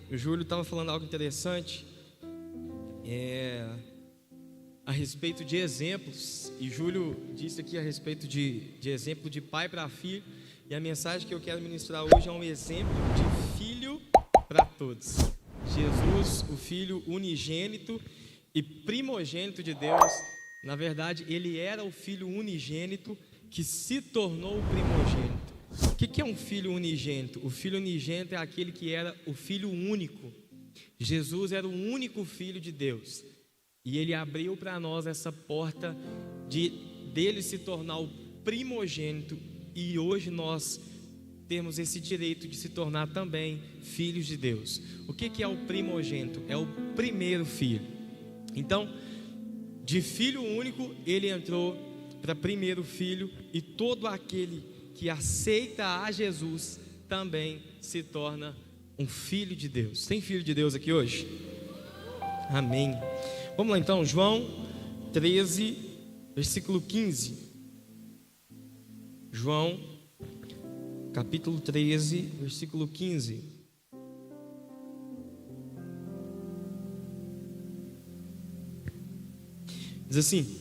O Júlio estava falando algo interessante a respeito de exemplos. E Júlio disse aqui a respeito de exemplo de pai para filho. E a mensagem que eu quero ministrar hoje é um exemplo de filho para todos. Jesus, o Filho unigênito e primogênito de Deus. Na verdade, ele era o Filho unigênito que se tornou o primogênito. O que é um filho unigênito? O filho unigênito é aquele que era o filho único. Jesus era o único filho de Deus. E ele abriu para nós essa porta dele se tornar o primogênito. E hoje nós temos esse direito de se tornar também filhos de Deus. O que é o primogênito? É o primeiro filho. Então, de filho único, ele entrou para primeiro filho. E todo aquele que aceita a Jesus também se torna um filho de Deus. Tem filho de Deus aqui hoje? Amém. Vamos lá então, João 13, versículo 15. João, capítulo 13, versículo 15. Diz assim: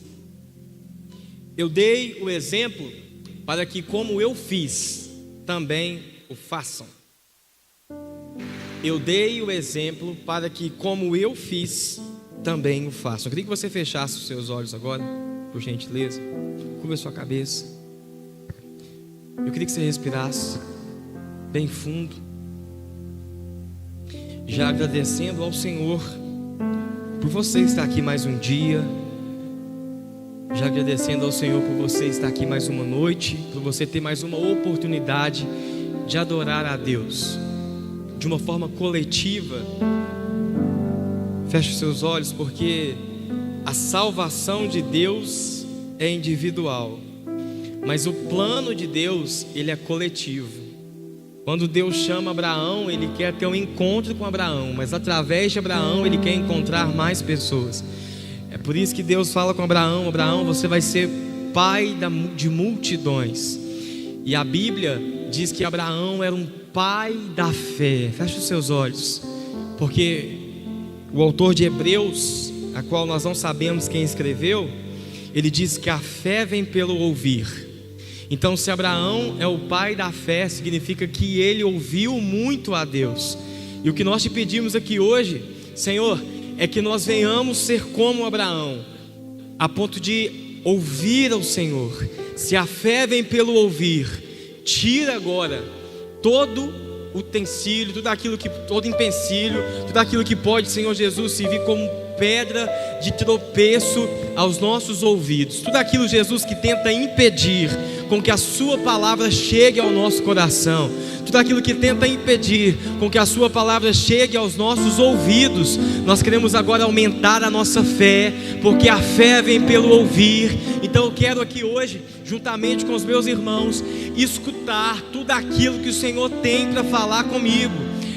eu dei o exemplo para que, como eu fiz, também o façam. Eu dei o exemplo para que, como eu fiz, também o façam. Eu queria que você fechasse os seus olhos agora, por gentileza. Cubra a sua cabeça. Eu queria que você respirasse bem fundo, já agradecendo ao Senhor por você estar aqui mais um dia, já agradecendo ao Senhor por você estar aqui mais uma noite, por você ter mais uma oportunidade de adorar a Deus de uma forma coletiva. Feche os seus olhos, porque a salvação de Deus é individual, mas o plano de Deus, ele é coletivo. Quando Deus chama Abraão, ele quer ter um encontro com Abraão, mas através de Abraão ele quer encontrar mais pessoas. É por isso que Deus fala com Abraão: Abraão, você vai ser pai de multidões. E a Bíblia diz que Abraão era um pai da fé. Feche os seus olhos, porque o autor de Hebreus, a qual nós não sabemos quem escreveu, ele diz que a fé vem pelo ouvir. Então, se Abraão é o pai da fé, significa que ele ouviu muito a Deus. E o que nós te pedimos aqui hoje, Senhor, é que nós venhamos ser como Abraão, a ponto de ouvir ao Senhor. Se a fé vem pelo ouvir, tira agora todo utensílio, todo empecilho, tudo aquilo que pode, Senhor Jesus, servir como pedra de tropeço aos nossos ouvidos, tudo aquilo, Jesus, que tenta impedir com que a sua palavra chegue ao nosso coração, tudo aquilo que tenta impedir com que a sua palavra chegue aos nossos ouvidos. Nós queremos agora aumentar a nossa fé, porque a fé vem pelo ouvir. Então eu quero aqui hoje, juntamente com os meus irmãos, escutar tudo aquilo que o Senhor tem para falar comigo.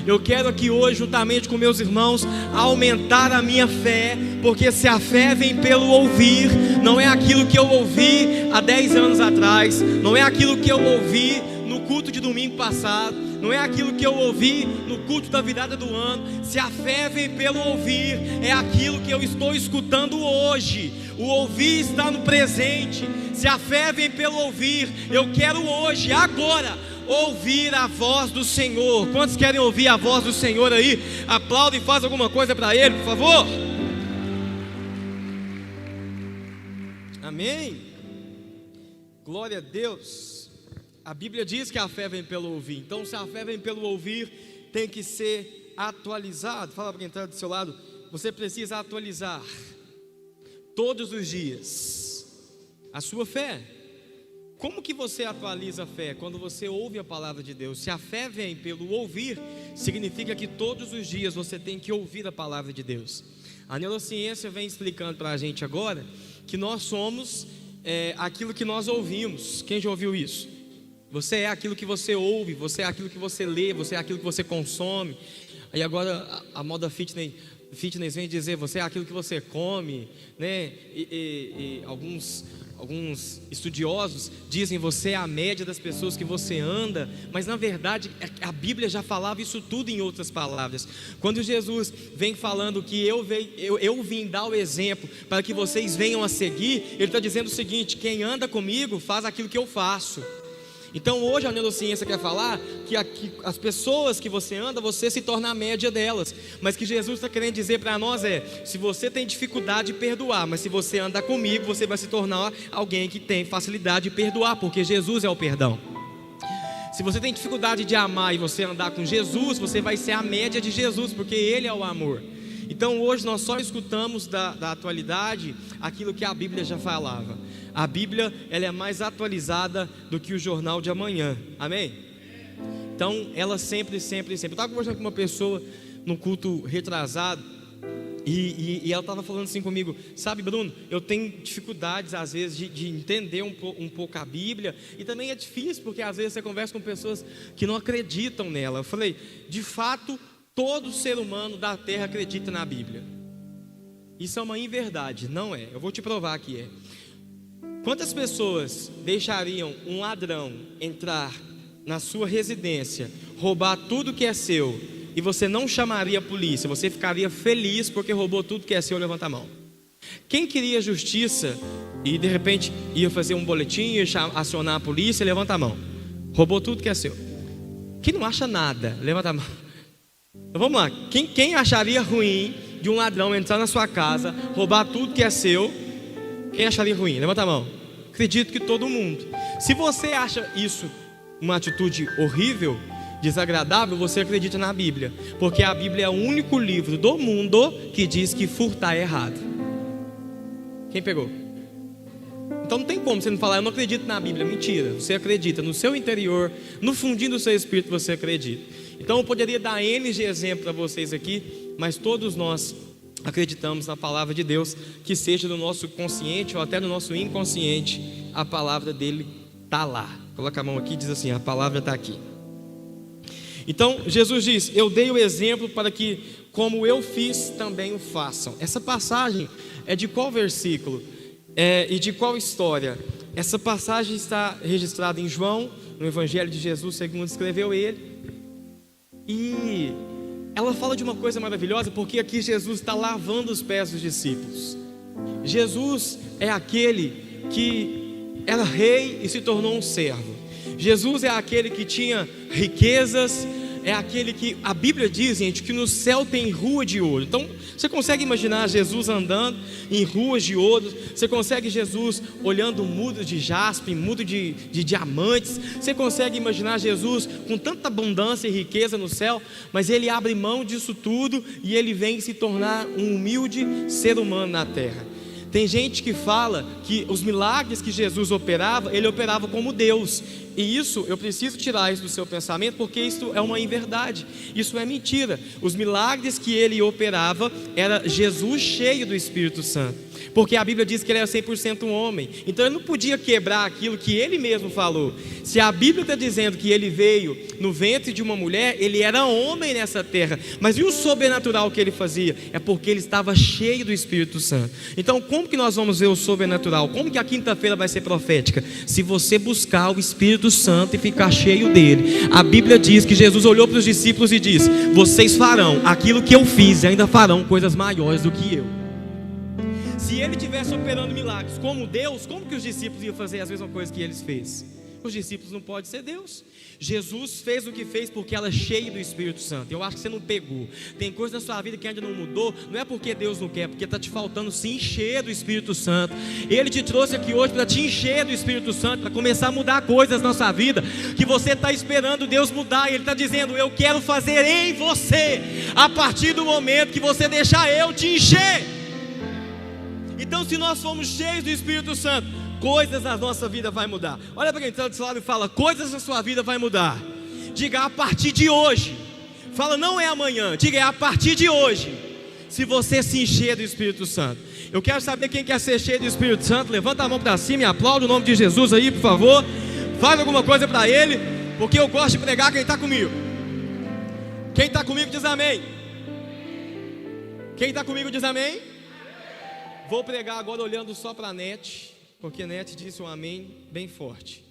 Eu quero aqui hoje, juntamente com meus irmãos, aumentar a minha fé, porque se a fé vem pelo ouvir, não é aquilo que eu ouvi há 10 anos atrás, não é aquilo que eu ouvi no culto de domingo passado, não é aquilo que eu ouvi no culto da virada do ano. Se a fé vem pelo ouvir, é aquilo que eu estou escutando hoje. O ouvir está no presente. Se a fé vem pelo ouvir, eu quero hoje, agora, ouvir a voz do Senhor. Quantos querem ouvir a voz do Senhor aí? Aplauda e faz alguma coisa para Ele, por favor. Amém. Glória a Deus. A Bíblia diz que a fé vem pelo ouvir. Então, se a fé vem pelo ouvir, tem que ser atualizado. Fala para quem está do seu lado: você precisa atualizar todos os dias a sua fé. Como que você atualiza a fé? Quando você ouve a palavra de Deus. Se a fé vem pelo ouvir, significa que todos os dias você tem que ouvir a palavra de Deus. A neurociência vem explicando para a gente agora que nós somos aquilo que nós ouvimos. Quem já ouviu isso? Você é aquilo que você ouve, você é aquilo que você lê, você é aquilo que você consome. Aí agora a moda fitness, fitness vem dizer, você é aquilo que você come, né? E alguns estudiosos dizem, você é a média das pessoas que você anda. Mas na verdade a Bíblia já falava isso tudo em outras palavras. Quando Jesus vem falando que eu vim dar o exemplo para que vocês venham a seguir, Ele está dizendo o seguinte: quem anda comigo faz aquilo que eu faço. Então hoje a neurociência quer falar que as pessoas que você anda, você se torna a média delas. Mas que Jesus está querendo dizer para nós se você tem dificuldade de perdoar, mas se você andar comigo, você vai se tornar alguém que tem facilidade de perdoar, porque Jesus é o perdão. Se você tem dificuldade de amar e você andar com Jesus, você vai ser a média de Jesus, porque Ele é o amor. Então hoje nós só escutamos da atualidade aquilo que a Bíblia já falava. A Bíblia, ela é mais atualizada do que o jornal de amanhã, amém? Então ela sempre. Eu estava conversando com uma pessoa num culto retrasado, e ela estava falando assim comigo: sabe, Bruno, eu tenho dificuldades às vezes de entender um pouco a Bíblia. E também é difícil porque às vezes você conversa com pessoas que não acreditam nela. Eu falei, de fato, todo ser humano da terra acredita na Bíblia. Isso é uma inverdade, não é? Eu vou te provar que é. Quantas pessoas deixariam um ladrão entrar na sua residência, roubar tudo que é seu, e você não chamaria a polícia? Você ficaria feliz porque roubou tudo que é seu? Levanta a mão. Quem queria justiça e de repente ia fazer um boletim, ia acionar a polícia? Levanta a mão. Roubou tudo que é seu. Quem não acha nada? Levanta a mão. Então vamos lá, quem acharia ruim de um ladrão entrar na sua casa, roubar tudo que é seu? Quem acharia ruim? Levanta a mão. Acredito que todo mundo. Se você acha isso uma atitude horrível, desagradável, você acredita na Bíblia, porque a Bíblia é o único livro do mundo que diz que furtar é errado. Quem pegou? Então não tem como você não falar, eu não acredito na Bíblia. Mentira, você acredita no seu interior, no fundinho do seu espírito você acredita. Então eu poderia dar N de exemplo para vocês aqui, mas todos nós acreditamos na palavra de Deus, que seja no nosso consciente ou até no nosso inconsciente, a palavra dele está lá. Coloca a mão aqui e diz assim: a palavra está aqui. Então Jesus diz, eu dei o exemplo para que como eu fiz, também o façam. Essa passagem é de qual versículo? E de qual história? Essa passagem está registrada em João, no Evangelho de Jesus segundo escreveu ele. E ela fala de uma coisa maravilhosa, porque aqui Jesus está lavando os pés dos discípulos. Jesus é aquele que era rei e se tornou um servo. Jesus é aquele que tinha riquezas, é aquele que a Bíblia diz, gente, que no céu tem rua de ouro. Então você consegue imaginar Jesus andando em ruas de ouro? Você consegue Jesus olhando mudo de jaspe, mudo de diamantes? Você consegue imaginar Jesus com tanta abundância e riqueza no céu? Mas ele abre mão disso tudo e ele vem se tornar um humilde ser humano na terra. Tem gente que fala que os milagres que Jesus operava, ele operava como Deus. E isso, eu preciso tirar isso do seu pensamento, porque isso é uma inverdade, isso é mentira. Os milagres que ele operava, era Jesus cheio do Espírito Santo. Porque a Bíblia diz que ele era 100% homem. Então ele não podia quebrar aquilo que ele mesmo falou. Se a Bíblia está dizendo que ele veio no ventre de uma mulher, ele era homem nessa terra. Mas e o sobrenatural que ele fazia? É porque ele estava cheio do Espírito Santo. Então como que nós vamos ver o sobrenatural? Como que a quinta-feira vai ser profética? Se você buscar o Espírito Santo e ficar cheio dele. A Bíblia diz que Jesus olhou para os discípulos e disse: vocês farão aquilo que eu fiz e ainda farão coisas maiores do que eu. Se ele estivesse operando milagres como Deus, como que os discípulos iam fazer as mesmas coisas que eles fez? Os discípulos não podem ser Deus. Jesus fez o que fez porque ela é cheia do Espírito Santo. Eu acho que você não pegou. Tem coisa na sua vida que ainda não mudou. Não é porque Deus não quer, porque está te faltando se encher do Espírito Santo. Ele te trouxe aqui hoje para te encher do Espírito Santo, para começar a mudar coisas na sua vida que você está esperando Deus mudar. E Ele está dizendo: eu quero fazer em você, a partir do momento que você deixar eu te encher. Então se nós formos cheios do Espírito Santo, coisas na nossa vida vai mudar. Olha para quem está do seu lado e fala: coisas na sua vida vai mudar. Diga: a partir de hoje. Fala: não é amanhã. Diga: é a partir de hoje. Se você se encher do Espírito Santo. Eu quero saber quem quer ser cheio do Espírito Santo. Levanta a mão para cima e aplaude o nome de Jesus aí, por favor. Faz alguma coisa para Ele, porque eu gosto de pregar quem está comigo. Quem está comigo diz amém. Quem está comigo diz amém. Vou pregar agora olhando só para a Net, porque a Net disse um amém bem forte.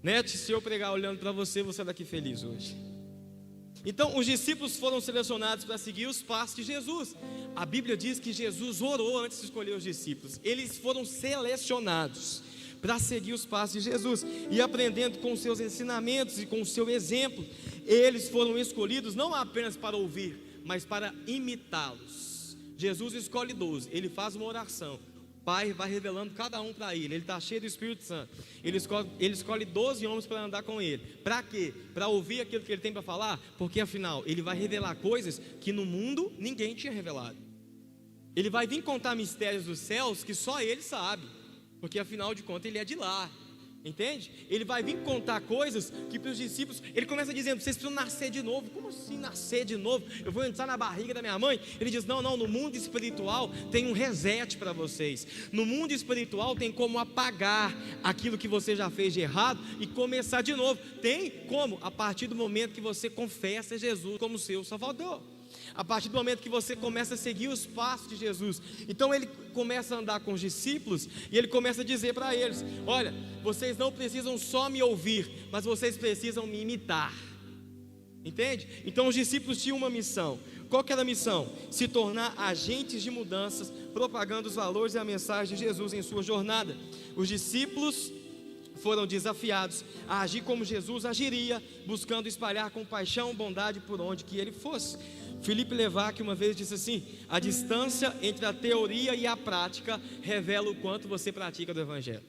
Net, se eu pregar olhando para você, você é daqui feliz hoje. Então, os discípulos foram selecionados para seguir os passos de Jesus. A Bíblia diz que Jesus orou antes de escolher os discípulos. Eles foram selecionados para seguir os passos de Jesus. E aprendendo com os seus ensinamentos e com o seu exemplo, eles foram escolhidos não apenas para ouvir, mas para imitá-los. Jesus escolhe 12, ele faz uma oração. O Pai vai revelando cada um para ele está cheio do Espírito Santo. Ele escolhe 12 homens para andar com ele. Para quê? Para ouvir aquilo que ele tem para falar, porque afinal, ele vai revelar coisas que no mundo ninguém tinha revelado. Ele vai vir contar mistérios dos céus que só ele sabe, porque afinal de contas ele é de lá. Entende? Ele vai vir contar coisas que para os discípulos, ele começa dizendo, vocês precisam nascer de novo. Como assim nascer de novo? Eu vou entrar na barriga da minha mãe? Ele diz, não, no mundo espiritual tem um reset para vocês. No mundo espiritual tem como apagar aquilo que você já fez de errado e começar de novo. Tem como? A partir do momento que você confessa Jesus como seu Salvador. A partir do momento que você começa a seguir os passos de Jesus. Então ele começa a andar com os discípulos e ele começa a dizer para eles, olha, vocês não precisam só me ouvir, mas vocês precisam me imitar. Entende? Então os discípulos tinham uma missão. Qual que era a missão? Se tornar agentes de mudanças, propagando os valores e a mensagem de Jesus em sua jornada. Os discípulos foram desafiados a agir como Jesus agiria, buscando espalhar compaixão e bondade por onde que ele fosse. Philippe Levac uma vez disse assim, a distância entre a teoria e a prática revela o quanto você pratica do Evangelho.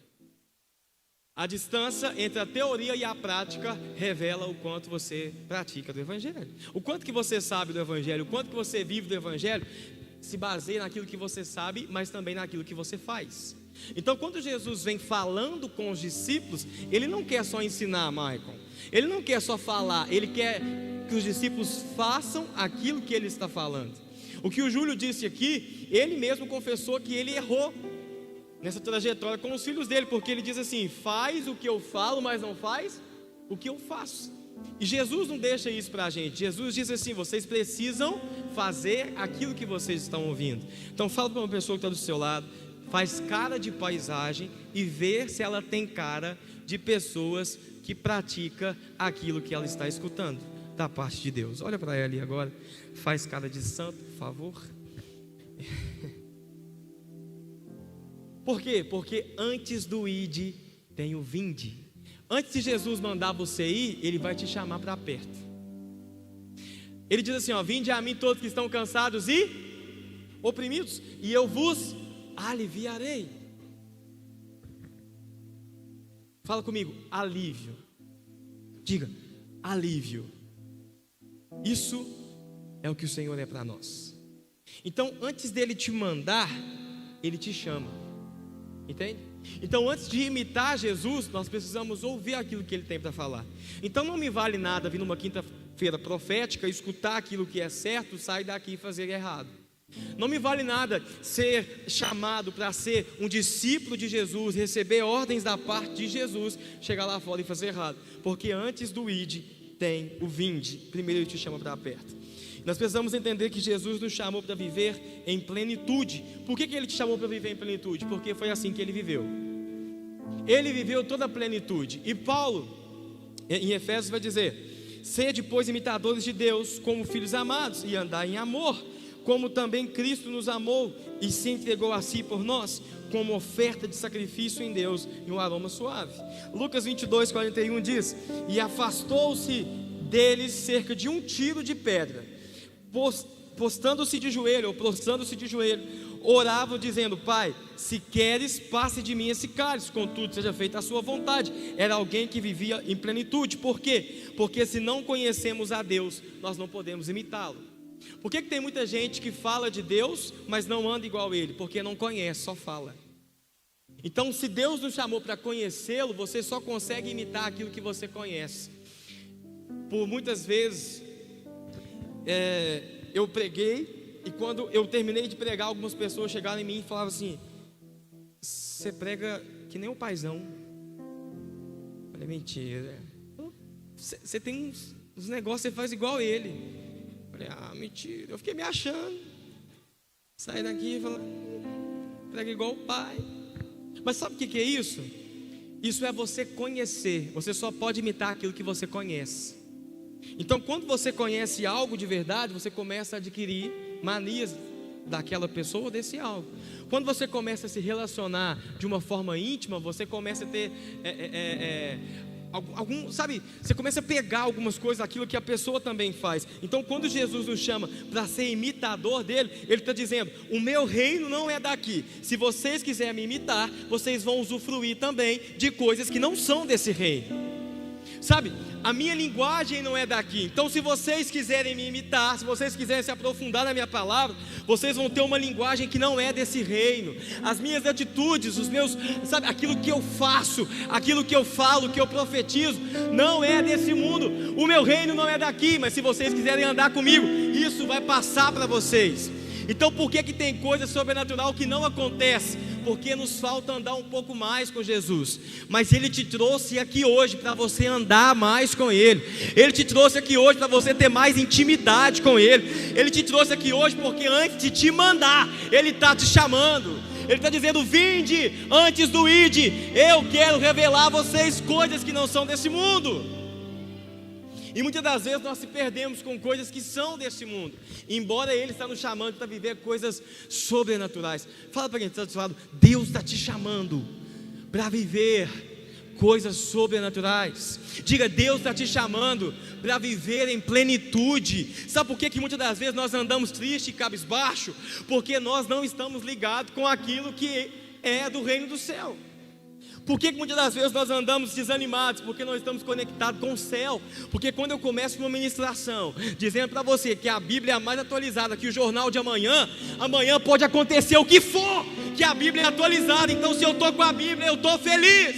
A distância entre a teoria e a prática revela o quanto você pratica do Evangelho. O quanto que você sabe do Evangelho, o quanto que você vive do Evangelho, se baseia naquilo que você sabe, mas também naquilo que você faz. Então quando Jesus vem falando com os discípulos, ele não quer só ensinar, Michael. Ele não quer só falar, ele quer que os discípulos façam aquilo que ele está falando. O que o Júlio disse aqui, ele mesmo confessou que ele errou nessa trajetória com os filhos dele, porque ele diz assim, faz o que eu falo, mas não faz o que eu faço. E Jesus não deixa isso para a gente. Jesus diz assim, vocês precisam fazer aquilo que vocês estão ouvindo. Então fala para uma pessoa que está do seu lado, faz cara de paisagem e vê se ela tem cara de pessoas que pratica aquilo que ela está escutando da parte de Deus. Olha para ela ali agora, faz cara de santo, por favor. Por quê? Porque antes do ide tem o vinde. Antes de Jesus mandar você ir, ele vai te chamar para perto. Ele diz assim, ó, vinde a mim todos que estão cansados e oprimidos, e eu vos aliviarei. Fala comigo, alívio. Diga, alívio. Isso é o que o Senhor é para nós. Então, antes dele te mandar, ele te chama. Entende? Então, antes de imitar Jesus, nós precisamos ouvir aquilo que ele tem para falar. Então, não me vale nada vir numa quinta-feira profética, escutar aquilo que é certo, sair daqui e fazer errado. Não me vale nada ser chamado para ser um discípulo de Jesus, receber ordens da parte de Jesus, chegar lá fora e fazer errado. Porque antes do ide tem o vinde. Primeiro ele te chama para perto. Nós precisamos entender que Jesus nos chamou para viver em plenitude. Por que ele te chamou para viver em plenitude? Porque foi assim que ele viveu. Ele viveu toda a plenitude. E Paulo, em Efésios, vai dizer: sede, pois, imitadores de Deus, como filhos amados, e andai em amor, como também Cristo nos amou e se entregou a si por nós, como oferta de sacrifício em Deus e um aroma suave. Lucas 22, 41 diz: e afastou-se deles cerca de 1 tiro de pedra, postando-se de joelho, ou prostrando-se de joelho, oravam dizendo: Pai, se queres, passe de mim esse cálice, contudo seja feita a sua vontade. Era alguém que vivia em plenitude. Por quê? Porque se não conhecemos a Deus, nós não podemos imitá-lo. Por que tem muita gente que fala de Deus, mas não anda igual a Ele? Porque não conhece, só fala. Então, se Deus nos chamou para conhecê-lo, você só consegue imitar aquilo que você conhece. Por muitas vezes eu preguei, e quando eu terminei de pregar, algumas pessoas chegaram em mim e falavam assim: você prega que nem o paizão. Eu falei: mentira. Você tem uns negócios, você faz igual ele. Eu falei: ah, mentira. Eu fiquei me achando. Sai daqui e fala, prega igual o pai. Mas sabe o que é isso? Isso é você conhecer. Você só pode imitar aquilo que você conhece. Então quando você conhece algo de verdade, você começa a adquirir manias daquela pessoa ou desse algo. Quando você começa a se relacionar de uma forma íntima, você começa a ter sabe, você começa a pegar algumas coisas daquilo que a pessoa também faz. Então quando Jesus nos chama para ser imitador dele, ele está dizendo, o meu reino não é daqui. Se vocês quiserem me imitar, vocês vão usufruir também de coisas que não são desse reino. Sabe, a minha linguagem não é daqui. Então se vocês quiserem me imitar, se vocês quiserem se aprofundar na minha palavra, vocês vão ter uma linguagem que não é desse reino. As minhas atitudes, os meus, sabe, aquilo que eu faço, aquilo que eu falo, que eu profetizo, não é desse mundo. O meu reino não é daqui. Mas se vocês quiserem andar comigo, isso vai passar para vocês. Então por que tem coisa sobrenatural que não acontece? Porque nos falta andar um pouco mais com Jesus. Mas Ele te trouxe aqui hoje para você andar mais com Ele. Ele te trouxe aqui hoje para você ter mais intimidade com Ele. Ele te trouxe aqui hoje porque antes de te mandar, Ele está te chamando. Ele está dizendo, vinde antes do ide. Eu quero revelar a vocês coisas que não são desse mundo. E muitas das vezes nós se perdemos com coisas que são desse mundo, embora Ele está nos chamando para viver coisas sobrenaturais. Fala para quem está do seu lado, Deus está te chamando para viver coisas sobrenaturais. Diga, Deus está te chamando para viver em plenitude. Sabe por que muitas das vezes nós andamos triste e cabisbaixo? Porque nós não estamos ligados com aquilo que é do reino do céu. Por que muitas das vezes nós andamos desanimados? Porque nós estamos conectados com o céu. Porque quando eu começo uma ministração dizendo para você que a Bíblia é a mais atualizada que o jornal de amanhã, amanhã pode acontecer o que for, que a Bíblia é atualizada. Então se eu estou com a Bíblia, eu estou feliz.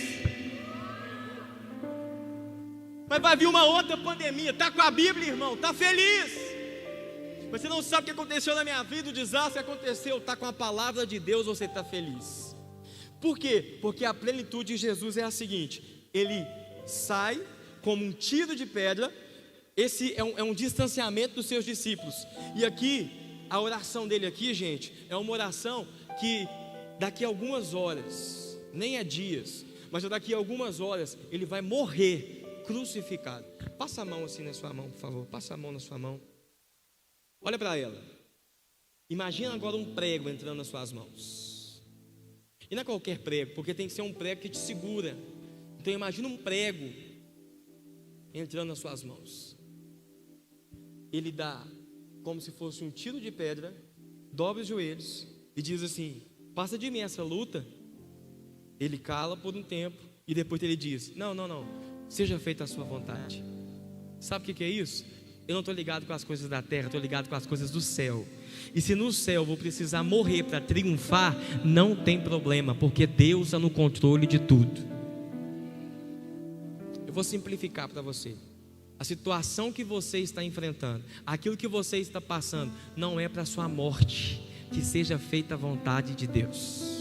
Mas vai vir uma outra pandemia, está com a Bíblia, irmão, está feliz. Mas você não sabe o que aconteceu na minha vida, o desastre aconteceu, está com a palavra de Deus, você está feliz. Por quê? Porque a plenitude de Jesus é a seguinte: Ele sai como um tiro de pedra. Esse é um distanciamento dos seus discípulos. E aqui, a oração dele aqui, gente, é uma oração que daqui a algumas horas, nem é dias, mas daqui a algumas horas, Ele vai morrer crucificado. Passa a mão assim na sua mão, por favor. Passa a mão na sua mão. Olha para ela. Imagina agora um prego entrando nas suas mãos. E não é qualquer prego, porque tem que ser um prego que te segura. Então imagina um prego entrando nas suas mãos. Ele dá como se fosse um tiro de pedra, dobra os joelhos e diz assim: passa de mim essa luta. Ele cala por um tempo e depois ele diz: não, seja feita a sua vontade. Sabe o que é isso? Eu não estou ligado com as coisas da terra, estou ligado com as coisas do céu. E se no céu eu vou precisar morrer para triunfar, não tem problema, porque Deus está no controle de tudo. Eu vou simplificar para você. A situação que você está enfrentando, aquilo que você está passando, não é para a sua morte. Que seja feita a vontade de Deus.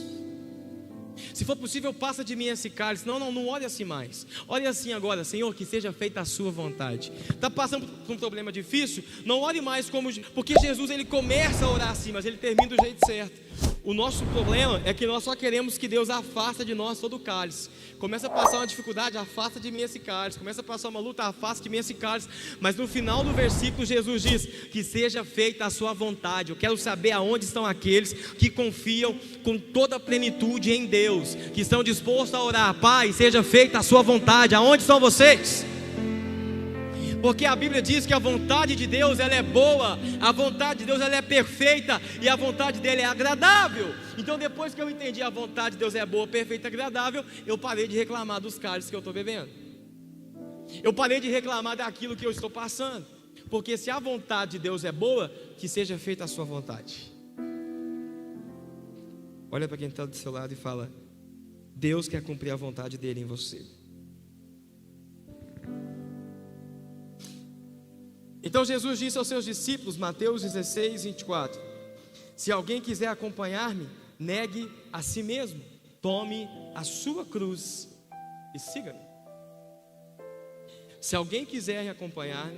Se for possível, passa de mim esse cálice. Não olhe assim mais. Olhe assim agora: Senhor, que seja feita a sua vontade. Está passando por um problema difícil? Não olhe mais como... Porque Jesus, Ele começa a orar assim, mas Ele termina do jeito certo. O nosso problema é que nós só queremos que Deus afasta de nós todo o cálice. Começa a passar uma dificuldade, afasta de mim esse cálice. Começa a passar uma luta, afasta de mim esse cálice. Mas no final do versículo, Jesus diz: que seja feita a sua vontade. Eu quero saber aonde estão aqueles que confiam com toda a plenitude em Deus, que estão dispostos a orar: Pai, seja feita a sua vontade. Aonde estão vocês? Porque a Bíblia diz que a vontade de Deus, ela é boa, a vontade de Deus, ela é perfeita, e a vontade dele é agradável. Então depois que eu entendi a vontade de Deus é boa, perfeita e agradável, eu parei de reclamar dos cálices que eu estou bebendo. Eu parei de reclamar daquilo que eu estou passando. Porque se a vontade de Deus é boa, que seja feita a sua vontade. Olha para quem está do seu lado e fala: Deus quer cumprir a vontade dele em você. Então Jesus disse aos seus discípulos, Mateus 16, 24: se alguém quiser acompanhar-me, negue a si mesmo, tome a sua cruz e siga-me. Se alguém quiser me acompanhar,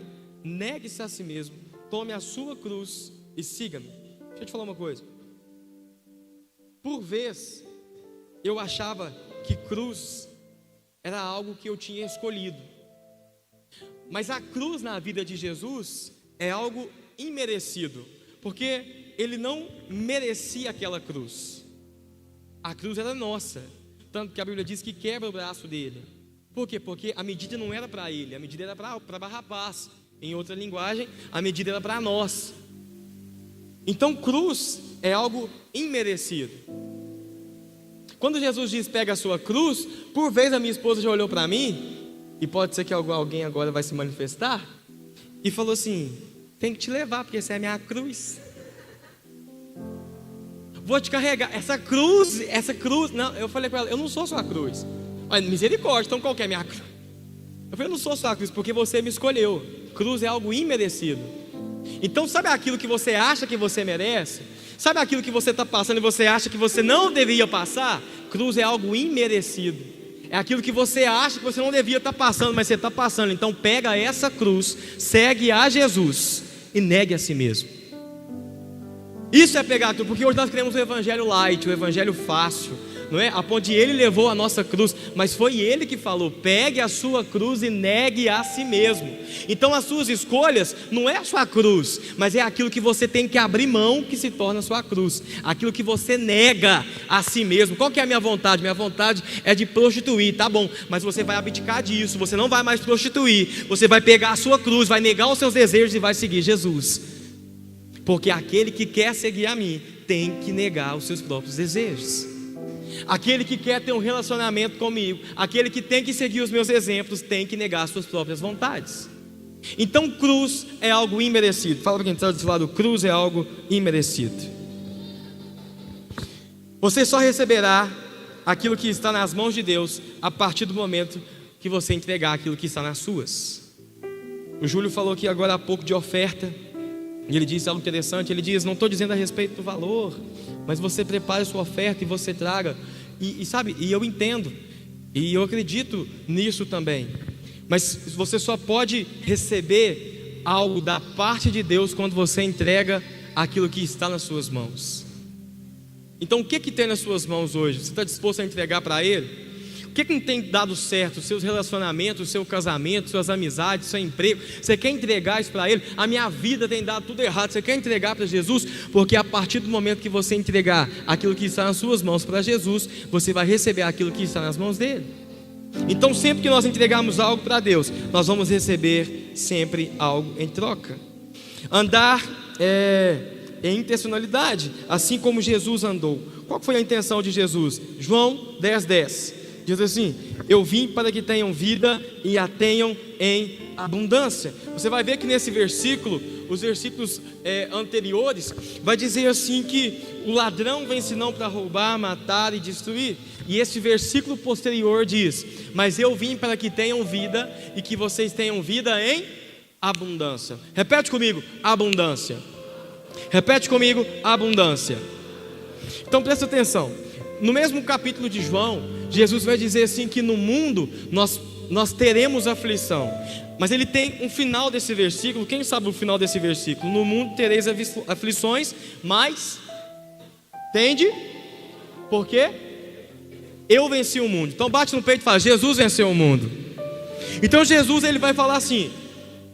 negue-se a si mesmo, tome a sua cruz e siga-me. Deixa eu te falar uma coisa: por vez, eu achava que cruz era algo que eu tinha escolhido. Mas a cruz na vida de Jesus é algo imerecido, porque Ele não merecia aquela cruz. A cruz era nossa, tanto que a Bíblia diz que quebra o braço dele. Por quê? Porque a medida não era para ele, a medida era para Barrabás. Em outra linguagem, a medida era para nós. Então cruz é algo imerecido. Quando Jesus diz pega a sua cruz, por vez a minha esposa já olhou para mim, e pode ser que alguém agora vai se manifestar, e falou assim: tem que te levar, porque essa é a minha cruz. Vou te carregar, essa cruz, não, eu falei para ela, eu não sou sua cruz. Olha, misericórdia, então qual que é a minha cruz? Eu falei, eu não sou sua cruz, porque você me escolheu. Cruz é algo imerecido. Então sabe aquilo que você acha que você merece? Sabe aquilo que você está passando e você acha que você não deveria passar? Cruz é algo imerecido. É aquilo que você acha que você não devia estar passando, mas você está passando. Então pega essa cruz, segue a Jesus e negue a si mesmo. Isso é pegar tudo, porque hoje nós queremos o evangelho light, o evangelho fácil, não é? A ponto de Ele levou a nossa cruz, mas foi Ele que falou: pegue a sua cruz e negue a si mesmo. Então as suas escolhas não é a sua cruz, mas é aquilo que você tem que abrir mão que se torna a sua cruz, aquilo que você nega a si mesmo. Qual que é a minha vontade? Minha vontade é de prostituir, tá bom, mas você vai abdicar disso, você não vai mais prostituir, você vai pegar a sua cruz, vai negar os seus desejos e vai seguir Jesus. Porque aquele que quer seguir a mim tem que negar os seus próprios desejos. Aquele que quer ter um relacionamento comigo, aquele que tem que seguir os meus exemplos, tem que negar as suas próprias vontades. Então cruz é algo imerecido. Fala para quem está do lado, cruz é algo imerecido. Você só receberá aquilo que está nas mãos de Deus a partir do momento que você entregar aquilo que está nas suas. O Júlio falou aqui agora há pouco de oferta, e ele disse algo interessante. Ele diz: não estou dizendo a respeito do valor, mas você prepare a sua oferta e você traga. E sabe, e eu entendo, e eu acredito nisso também. Mas você só pode receber algo da parte de Deus quando você entrega aquilo que está nas suas mãos. Então o que tem nas suas mãos hoje? Você está disposto a entregar para Ele? O que não tem dado certo? Os seus relacionamentos, o seu casamento, suas amizades, seu emprego. Você quer entregar isso para Ele? A minha vida tem dado tudo errado. Você quer entregar para Jesus? Porque a partir do momento que você entregar aquilo que está nas suas mãos para Jesus, você vai receber aquilo que está nas mãos dele. Então sempre que nós entregarmos algo para Deus, nós vamos receber sempre algo em troca. Andar em intencionalidade, assim como Jesus andou. Qual foi a intenção de Jesus? João 10:10 diz assim: eu vim para que tenham vida e a tenham em abundância. Você vai ver que nesse versículo, os versículos anteriores, vai dizer assim que o ladrão vem senão para roubar, matar e destruir. E esse versículo posterior diz: mas eu vim para que tenham vida e que vocês tenham vida em abundância. Repete comigo: abundância. Repete comigo: abundância. Então presta atenção. No mesmo capítulo de João, Jesus vai dizer assim que no mundo nós teremos aflição. Mas ele tem um final desse versículo. Quem sabe o final desse versículo? No mundo tereis aflições, mas tende, por quê? Eu venci o mundo. Então bate no peito e fala: Jesus venceu o mundo. Então Jesus ele vai falar assim: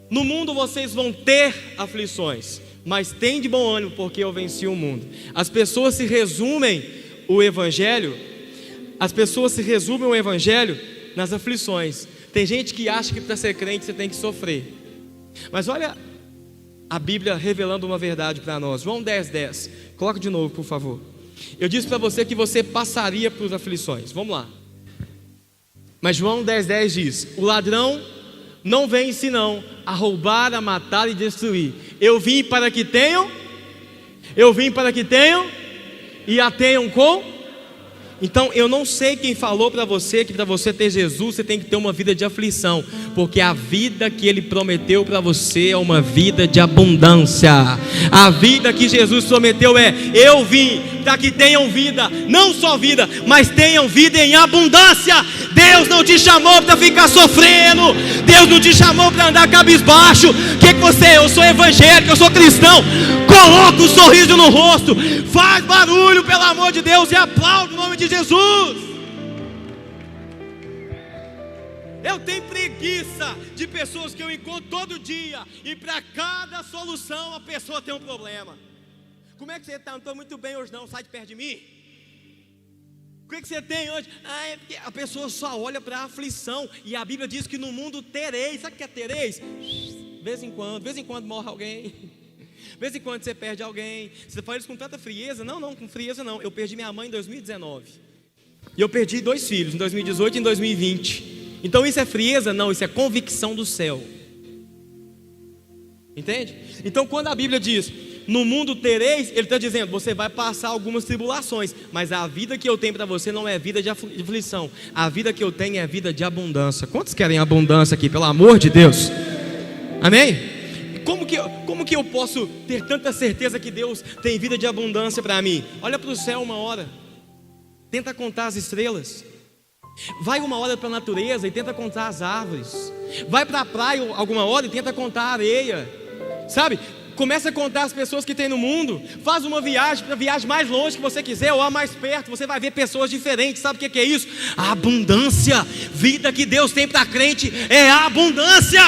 no mundo vocês vão ter aflições, mas tem de bom ânimo, porque eu venci o mundo. As pessoas se resumem o evangelho nas aflições. Tem gente que acha que para ser crente você tem que sofrer. Mas olha a Bíblia revelando uma verdade para nós. João 10:10. Coloca de novo, por favor. Eu disse para você que você passaria por aflições. Vamos lá. Mas João 10:10 diz: o ladrão não vem senão a roubar, a matar e destruir. Eu vim para que tenham e a tenham com. Então eu não sei quem falou para você que para você ter Jesus você tem que ter uma vida de aflição, porque a vida que Ele prometeu para você é uma vida de abundância. A vida que Jesus prometeu é: eu vim para que tenham vida, não só vida, mas tenham vida em abundância. Deus não te chamou para ficar sofrendo, Deus não te chamou para andar cabisbaixo. O que você é? Eu sou evangélico, eu sou cristão. coloca um sorriso no rosto, faz barulho, pelo amor de Deus, e aplaude o nome de Jesus. Eu tenho preguiça de pessoas que eu encontro todo dia, e para cada solução a pessoa tem um problema. Como é que você está? Não estou muito bem hoje não, sai de perto de mim. O que você tem hoje? É porque a pessoa só olha para a aflição. E a Bíblia diz que no mundo tereis. Sabe o que é tereis? De vez em quando morre alguém. De vez em quando você perde alguém. Você fala isso com tanta frieza? Não, com frieza não. Eu perdi minha mãe em 2019. E eu perdi 2 filhos, em 2018 e em 2020. Então isso é frieza? Não, isso é convicção do céu. Entende? Então quando a Bíblia diz: no mundo tereis, ele está dizendo, você vai passar algumas tribulações, mas a vida que eu tenho para você não é vida de aflição. A vida que eu tenho é vida de abundância. Quantos querem abundância aqui, pelo amor de Deus? Amém? Como que eu posso ter tanta certeza que Deus tem vida de abundância para mim? Olha para o céu uma hora, tenta contar as estrelas. Vai uma hora para a natureza e tenta contar as árvores. Vai para a praia alguma hora e tenta contar a areia. Sabe? Começa a contar as pessoas que tem no mundo. Faz uma viagem, para a viagem mais longe que você quiser, ou a mais perto. Você vai ver pessoas diferentes. Sabe o que é isso? A abundância. Vida que Deus tem para crente é a abundância.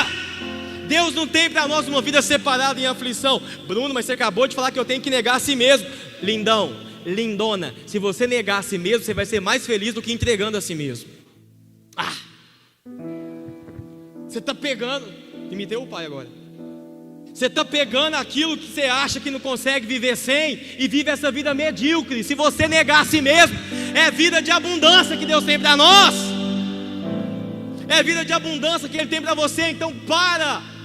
Deus não tem para nós uma vida separada em aflição. Bruno, mas você acabou de falar que eu tenho que negar a si mesmo. Lindão, lindona, se você negar a si mesmo, você vai ser mais feliz do que entregando a si mesmo. Você está pegando. Imitei o pai agora. Você está pegando aquilo que você acha que não consegue viver sem, e vive essa vida medíocre. Se você negar a si mesmo, é vida de abundância que Deus tem para nós. É vida de abundância que Ele tem para você. Então para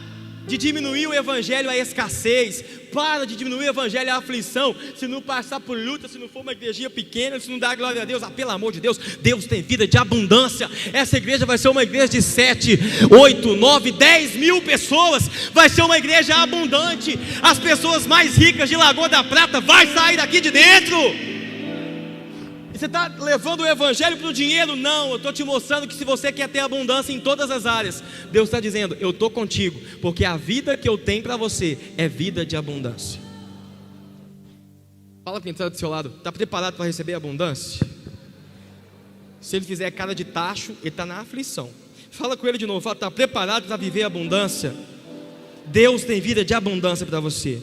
de diminuir o evangelho à escassez. Para de diminuir o evangelho à aflição. Se não passar por luta, se não for uma igrejinha pequena, se não dar glória a Deus, pelo amor de Deus, Deus tem vida de abundância. Essa igreja vai ser uma igreja de 7, 8, 9, 10 mil pessoas. Vai ser uma igreja abundante. As pessoas mais ricas de Lagoa da Prata vai sair daqui de dentro. Você está levando o evangelho para o dinheiro? Não, eu estou te mostrando que se você quer ter abundância em todas as áreas, Deus está dizendo, eu estou contigo, porque a vida que eu tenho para você é vida de abundância. Fala para quem está do seu lado, está preparado para receber abundância? Se ele fizer cara de tacho, ele está na aflição. Fala com ele de novo, fala, está preparado para viver abundância? Deus tem vida de abundância para você.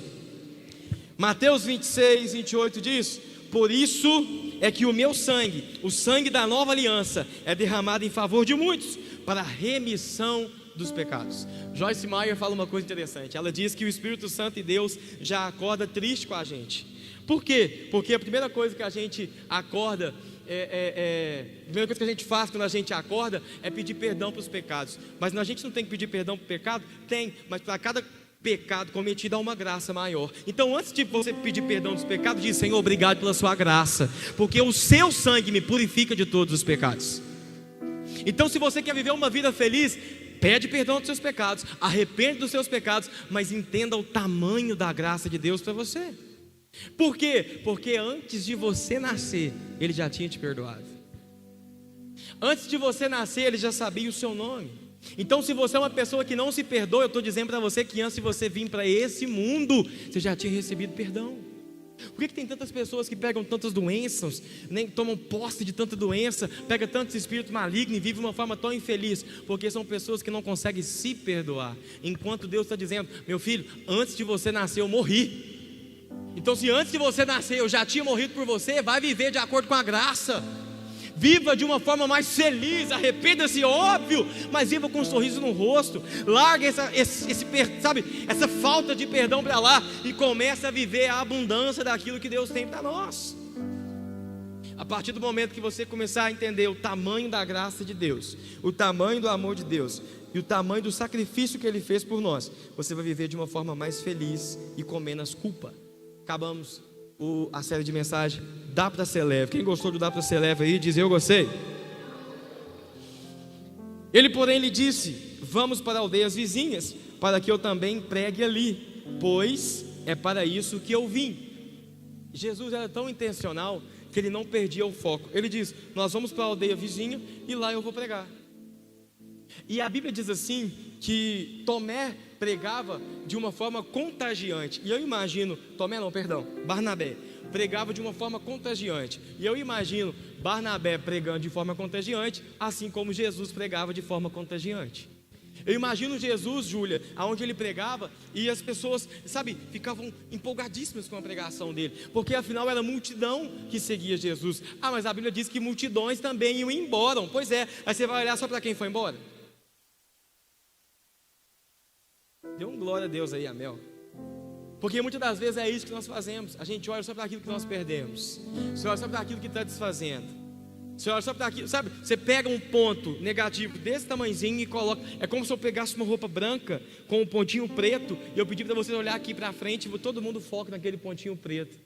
Mateus 26, 28 diz: por isso é que o meu sangue, o sangue da nova aliança, é derramado em favor de muitos, para a remissão dos pecados. Joyce Meyer fala uma coisa interessante. Ela diz que o Espírito Santo e Deus já acorda triste com a gente. Por quê? Porque a primeira coisa que a gente acorda, a primeira coisa que a gente faz quando a gente acorda é pedir perdão para os pecados. Mas a gente não tem que pedir perdão para o pecado? Tem, mas para cada pecado cometido há uma graça maior. Então antes de você pedir perdão dos pecados, diz: Senhor, obrigado pela sua graça, porque o seu sangue me purifica de todos os pecados. Então se você quer viver uma vida feliz, pede perdão dos seus pecados, arrepende dos seus pecados, mas entenda o tamanho da graça de Deus para você. Por quê? Porque antes de você nascer, Ele já tinha te perdoado. Antes de você nascer, Ele já sabia o seu nome. Então se você é uma pessoa que não se perdoa, eu estou dizendo para você que antes de você vir para esse mundo, você já tinha recebido perdão. Por que tem tantas pessoas que pegam tantas doenças, nem tomam posse de tanta doença, pegam tantos espíritos malignos e vivem de uma forma tão infeliz? Porque são pessoas que não conseguem se perdoar. Enquanto Deus está dizendo: meu filho, antes de você nascer eu morri. Então se antes de você nascer eu já tinha morrido por você, vai viver de acordo com a graça. Viva de uma forma mais feliz, arrependa-se, óbvio, mas viva com um sorriso no rosto. Larga essa falta de perdão para lá e comece a viver a abundância daquilo que Deus tem para nós. A partir do momento que você começar a entender o tamanho da graça de Deus, o tamanho do amor de Deus e o tamanho do sacrifício que Ele fez por nós, você vai viver de uma forma mais feliz e com menos culpa. Acabamos a série de mensagem Dá para ser leve. Quem gostou do Dá para ser leve aí, diz: eu gostei. Ele porém lhe disse: vamos para aldeias vizinhas, para que eu também pregue ali, pois é para isso que eu vim. Jesus era tão intencional que Ele não perdia o foco. Ele diz: nós vamos para a aldeia vizinha e lá eu vou pregar. E a Bíblia diz assim, que Tomé pregava de uma forma contagiante. E eu imagino, Barnabé pregava de uma forma contagiante. E eu imagino Barnabé pregando de forma contagiante, assim como Jesus pregava de forma contagiante. Eu imagino Jesus, Júlia, aonde ele pregava e as pessoas, ficavam empolgadíssimas com a pregação dele, porque afinal era multidão que seguia Jesus. Mas a Bíblia diz que multidões também iam embora. Pois é, aí você vai olhar só para quem foi embora. Dê um glória a Deus aí, Amel. Porque muitas das vezes é isso que nós fazemos. A gente olha só para aquilo que nós perdemos. Você olha só para aquilo que está desfazendo. Você olha só para aquilo, você pega um ponto negativo desse tamanhozinho e coloca. É como se eu pegasse uma roupa branca com um pontinho preto e eu pedir para você olhar aqui para frente e todo mundo foca naquele pontinho preto,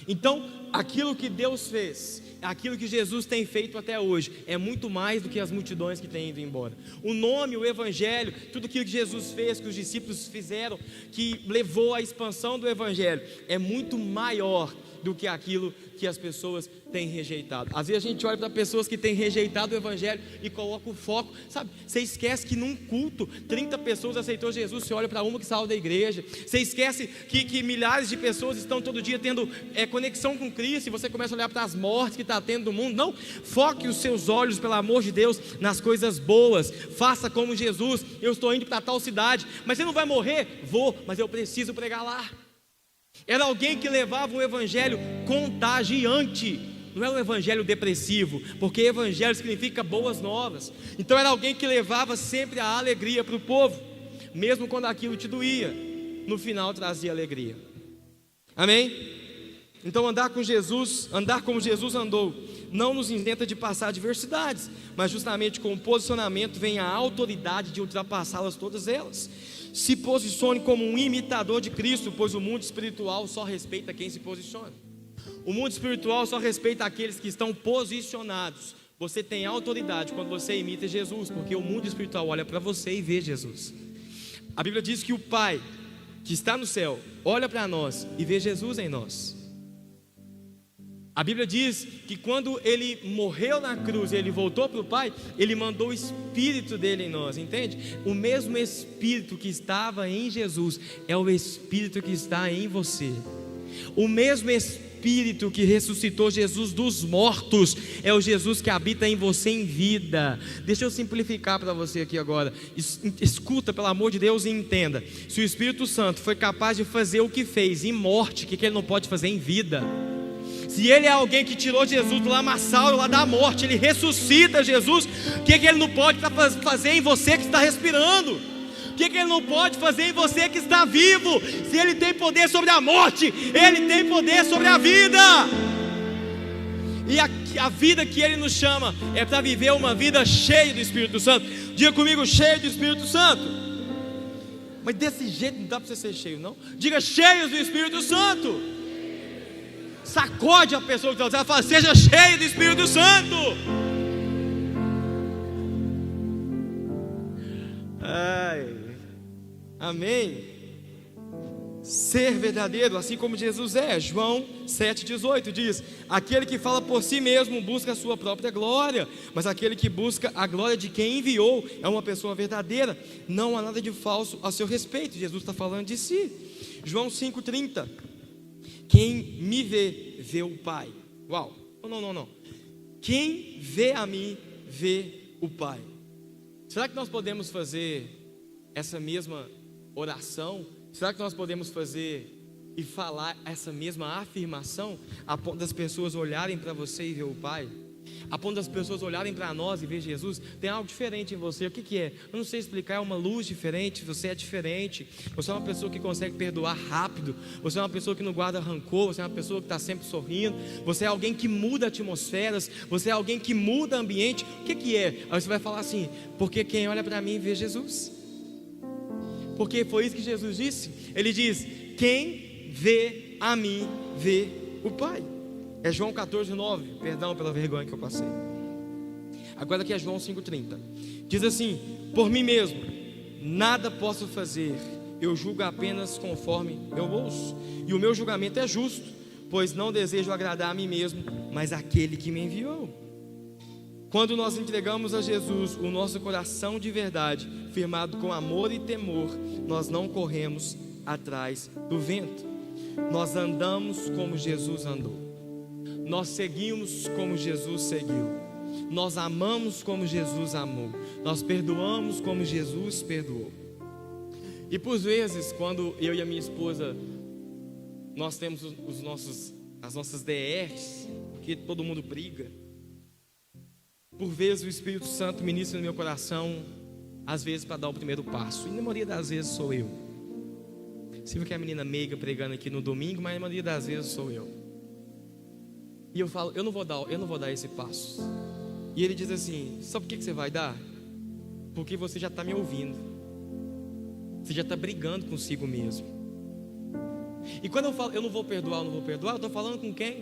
Então, aquilo que Deus fez, aquilo que Jesus tem feito até hoje, é muito mais do que as multidões que têm ido embora. O nome, o Evangelho, tudo aquilo que Jesus fez, que os discípulos fizeram, que levou à expansão do Evangelho, é muito maior do que aquilo que as pessoas têm rejeitado. Às vezes a gente olha para pessoas que têm rejeitado o Evangelho e coloca o foco, você esquece que num culto 30 pessoas aceitou Jesus, você olha para uma que saiu da igreja. Você esquece que milhares de pessoas estão todo dia tendo conexão com Cristo, e você começa a olhar para as mortes que está tendo no mundo. Não, foque os seus olhos, pelo amor de Deus, nas coisas boas. Faça como Jesus. Eu estou indo para tal cidade, mas você não vai morrer? Vou, mas eu preciso pregar lá. Era alguém que levava um evangelho contagiante, não é um evangelho depressivo, porque evangelho significa boas novas. Então era alguém que levava sempre a alegria para o povo, mesmo quando aquilo te doía, no final trazia alegria. Amém? Então andar como Jesus andou, não nos isenta de passar adversidades, mas justamente com o posicionamento vem a autoridade de ultrapassá-las todas elas. Se posicione como um imitador de Cristo, pois o mundo espiritual só respeita quem se posiciona. O mundo espiritual só respeita aqueles que estão posicionados. Você tem autoridade quando você imita Jesus, porque o mundo espiritual olha para você e vê Jesus. A Bíblia diz que o Pai, que está no céu, olha para nós e vê Jesus em nós. A Bíblia diz que quando ele morreu na cruz e ele voltou para o Pai, ele mandou o Espírito dele em nós, entende? O mesmo Espírito que estava em Jesus é o Espírito que está em você. O mesmo Espírito que ressuscitou Jesus dos mortos é o Jesus que habita em você em vida. Deixa eu simplificar para você aqui agora. Escuta, pelo amor de Deus, e entenda. Se o Espírito Santo foi capaz de fazer o que fez em morte, o que ele não pode fazer em vida? Se ele é alguém que tirou Jesus do lamaçal, lá da morte, ele ressuscita Jesus, o que ele não pode fazer em você que está respirando? O que ele não pode fazer em você que está vivo? Se ele tem poder sobre a morte, ele tem poder sobre a vida. E a vida que ele nos chama é para viver uma vida cheia do Espírito Santo. Diga comigo, cheio do Espírito Santo. Mas desse jeito não dá para você ser cheio, não. Diga, cheios do Espírito Santo. Sacode a pessoa que está fala, seja cheio do Espírito Santo. Amém. Ser verdadeiro, assim como Jesus é. João 7,18 diz: aquele que fala por si mesmo busca a sua própria glória, mas aquele que busca a glória de quem enviou é uma pessoa verdadeira. Não há nada de falso a seu respeito. Jesus está falando de si. João 5,30: quem me vê, vê o Pai. Uau, não. Quem vê a mim, vê o Pai. Será que nós podemos fazer essa mesma oração? Será que nós podemos fazer e falar essa mesma afirmação, a ponto das pessoas olharem para você e ver o Pai? A ponto das pessoas olharem para nós e ver Jesus? Tem algo diferente em você. O que é? Eu não sei explicar. É uma luz diferente. Você é diferente. Você é uma pessoa que consegue perdoar rápido. Você é uma pessoa que não guarda rancor. Você é uma pessoa que está sempre sorrindo. Você é alguém que muda atmosferas. Você é alguém que muda ambiente. O que é? Aí você vai falar assim: porque quem olha para mim vê Jesus. Porque foi isso que Jesus disse. Ele diz: quem vê a mim vê o Pai. É João 14,9, perdão pela vergonha que eu passei. Agora aqui é João 5,30. Diz assim: por mim mesmo nada posso fazer, eu julgo apenas conforme eu ouço, e o meu julgamento é justo, pois não desejo agradar a mim mesmo, mas aquele que me enviou. Quando nós entregamos a Jesus o nosso coração de verdade, firmado com amor e temor, nós não corremos atrás do vento. Nós andamos como Jesus andou. Nós seguimos como Jesus seguiu. Nós amamos como Jesus amou. Nós perdoamos como Jesus perdoou. E por vezes, quando eu e a minha esposa, nós temos as nossas DRs, porque todo mundo briga. Por vezes o Espírito Santo ministra no meu coração, às vezes para dar o primeiro passo. E na maioria das vezes sou eu. Você viu que é a menina meiga pregando aqui no domingo, mas na maioria das vezes sou eu. E eu falo, eu não vou dar esse passo. E ele diz assim: sabe por que você vai dar? Porque você já está me ouvindo. Você já está brigando consigo mesmo. E quando eu falo, eu não vou perdoar, eu estou falando com quem?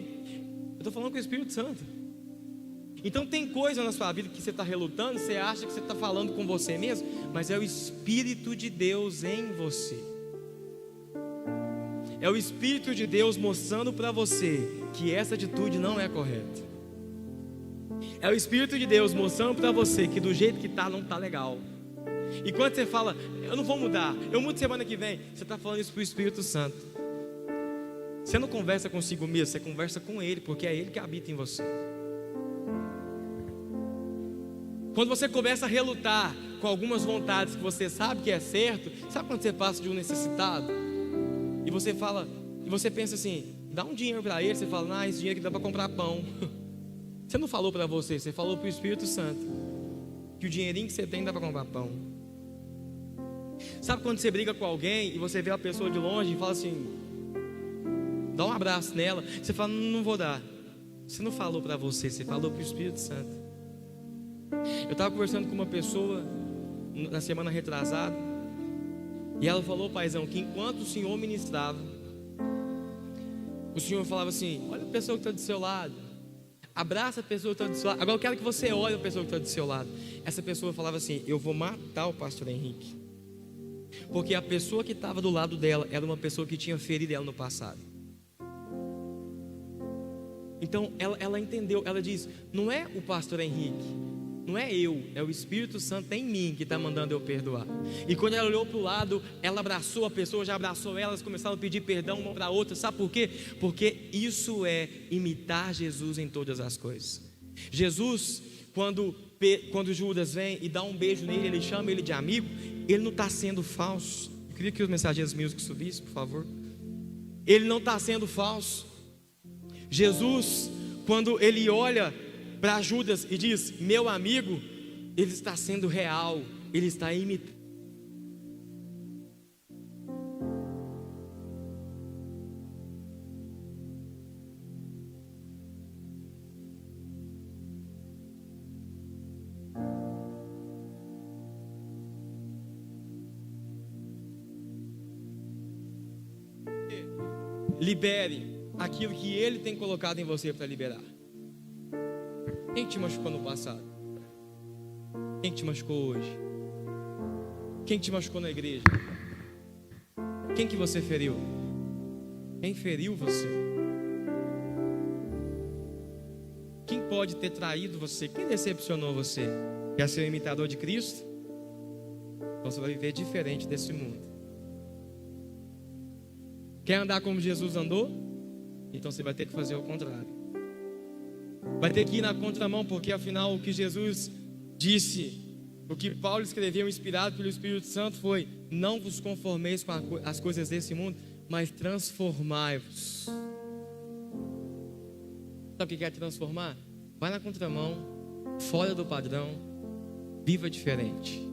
Eu estou falando com o Espírito Santo. Então tem coisa na sua vida que você está relutando, você acha que você está falando com você mesmo, mas é o Espírito de Deus em você. É o Espírito de Deus mostrando para você que essa atitude não é correta. É o Espírito de Deus mostrando para você que do jeito que está, não está legal. E quando você fala, eu não vou mudar, eu mudo semana que vem, você está falando isso para o Espírito Santo. Você não conversa consigo mesmo, você conversa com Ele, porque é Ele que habita em você. Quando você começa a relutar com algumas vontades que você sabe que é certo, sabe quando você passa de um necessitado? E você fala, e você pensa assim, dá um dinheiro para ele, você fala, esse dinheiro aqui dá para comprar pão. Você não falou para você falou para o Espírito Santo que o dinheirinho que você tem dá para comprar pão. Sabe quando você briga com alguém e você vê a pessoa de longe e fala assim, dá um abraço nela, você fala, não vou dar. Você não falou para você falou para o Espírito Santo. Eu estava conversando com uma pessoa na semana retrasada, e ela falou, paizão, que enquanto o Senhor ministrava, o Senhor falava assim, olha a pessoa que está do seu lado, abraça a pessoa que está do seu lado. Agora eu quero que você olhe a pessoa que está do seu lado. Essa pessoa falava assim, eu vou matar o pastor Henrique, porque a pessoa que estava do lado dela era uma pessoa que tinha ferido ela no passado. Então ela entendeu, ela diz, não é o pastor Henrique, não é eu, é o Espírito Santo em mim que está mandando eu perdoar. E quando ela olhou para o lado, ela abraçou a pessoa, já abraçou ela, elas começaram a pedir perdão uma para a outra. Sabe por quê? Porque isso é imitar Jesus em todas as coisas. Jesus, quando Judas vem e dá um beijo nele, ele chama ele de amigo, ele não está sendo falso. Eu queria que os mensageiros music subissem, por favor. Ele não está sendo falso. Jesus, quando ele olha para Judas e diz, meu amigo, ele está sendo real, ele está imitando. Libere aquilo que ele tem colocado em você para liberar. Quem te machucou no passado? Quem te machucou hoje? Quem te machucou na igreja? Quem que você feriu? Quem feriu você? Quem pode ter traído você? Quem decepcionou você? Quer ser um imitador de Cristo? Então você vai viver diferente desse mundo. Quer andar como Jesus andou? Então você vai ter que fazer o contrário. Vai ter que ir na contramão, porque afinal o que Jesus disse, o que Paulo escreveu inspirado pelo Espírito Santo foi, não vos conformeis com as coisas desse mundo, mas transformai-vos. Sabe o que é transformar? Vai na contramão, fora do padrão, viva diferente.